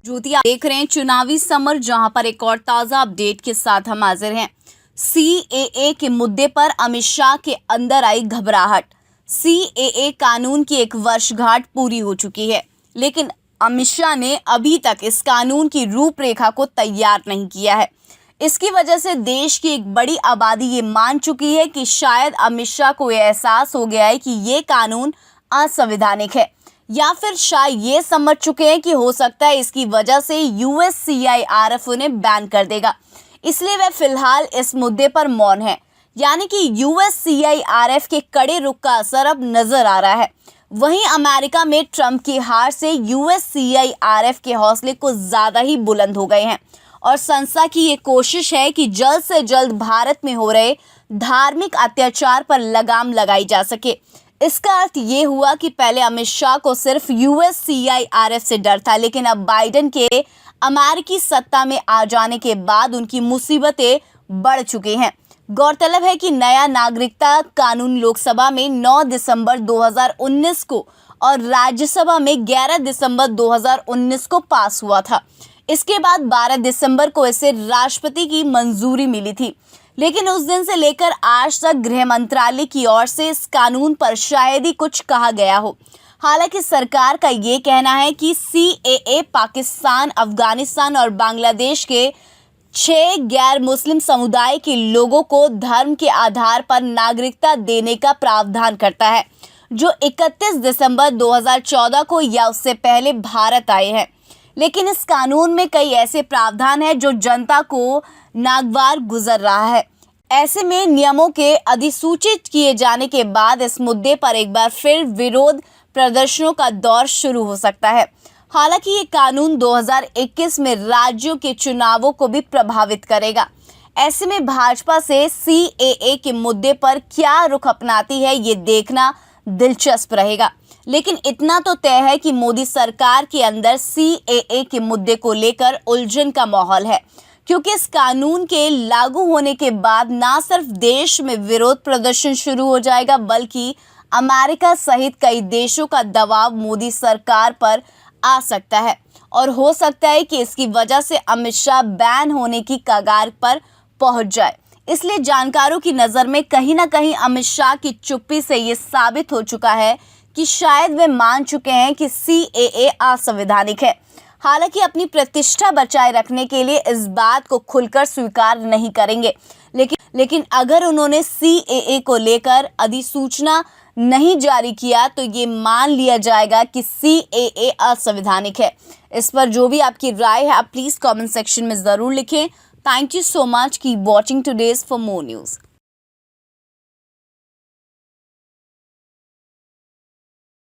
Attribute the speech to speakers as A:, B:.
A: ज्योति, आप देख रहे हैं चुनावी समर, जहां पर एक और ताजा अपडेट के साथ हम हाजिर हैं। सीएए के मुद्दे पर अमित शाह के अंदर आई घबराहट। सीएए कानून की 1 वर्षगांठ पूरी हो चुकी है, लेकिन अमित शाह ने अभी तक इस कानून की रूपरेखा को तैयार नहीं किया है। इसकी वजह से देश की एक बड़ी आबादी ये मान चुकी है कि शायद अमित शाह को यह एहसास हो गया है कि ये कानून असंवैधानिक है, या फिर शायद ये समझ चुके हैं कि हो सकता है इसकी वजह से USCIRF उन्हें बैन कर देगा। इसलिए वह फिलहाल इस मुद्दे पर मौन है, यानी कि USCIRF के कड़े रुख का असर अब नजर आ रहा है। वहीं अमेरिका में ट्रंप की हार से USCIRF के हौसले कुछ ज्यादा ही बुलंद हो गए हैं और संस्था की ये कोशिश है कि जल्द से जल्द भारत में हो रहे धार्मिक अत्याचार पर लगाम लगाई जा सके। इसका अर्थ ये हुआ कि पहले अमित शाह को सिर्फ USCIRF से डर था, लेकिन अब बाइडेन के अमेरिकी सत्ता में आ जाने के बाद उनकी मुसीबतें बढ़ चुकी हैं। गौरतलब है कि नया नागरिकता कानून लोकसभा में 9 दिसंबर 2019 को और राज्यसभा में 11 दिसंबर 2019 को पास हुआ था। इसके बाद 12 दिसंबर को इसे राष्ट्रपति की मंजूरी मिली थी, लेकिन उस दिन से लेकर आज तक गृह मंत्रालय की ओर से इस कानून पर शायद ही कुछ कहा गया हो। हालांकि सरकार का ये कहना है कि सीएए पाकिस्तान, अफगानिस्तान और बांग्लादेश के 6 गैर मुस्लिम समुदाय के लोगों को धर्म के आधार पर नागरिकता देने का प्रावधान करता है, जो 31 दिसंबर 2014 को या उससे पहले भारत आए हैं। लेकिन इस कानून में कई ऐसे प्रावधान हैं जो जनता को नागवार गुजर रहा है। ऐसे में नियमों के अधिसूचित किए जाने के बाद इस मुद्दे पर एक बार फिर विरोध प्रदर्शनों का दौर शुरू हो सकता है। हालांकि ये कानून 2021 में राज्यों के चुनावों को भी प्रभावित करेगा। ऐसे में भाजपा से सीएए के मुद्दे पर क्या रुख अपनाती है, ये देखना दिलचस्प रहेगा। लेकिन इतना तो तय है कि मोदी सरकार के अंदर सीएए के मुद्दे को लेकर उलझन का माहौल है, क्योंकि इस कानून के लागू होने के बाद ना सिर्फ देश में विरोध प्रदर्शन शुरू हो जाएगा, बल्कि अमेरिका सहित कई देशों का दबाव मोदी सरकार पर आ सकता है और हो सकता है कि इसकी वजह से अमित शाह बैन होने की कगार पर पहुंच जाए। इसलिए जानकारों की नज़र में कहीं ना कहीं अमित शाह की चुप्पी से ये साबित हो चुका है कि शायद वे मान चुके हैं कि सीएए असंवैधानिक है। हालांकि अपनी प्रतिष्ठा बचाए रखने के लिए इस बात को खुलकर स्वीकार नहीं करेंगे, लेकिन अगर उन्होंने सीएए को लेकर अधिसूचना नहीं जारी किया तो ये मान लिया जाएगा कि सीएए असंवैधानिक है। इस पर जो भी आपकी राय है आप प्लीज़ कमेंट सेक्शन में ज़रूर लिखें। Thank you so much. Keep watching today's for more news.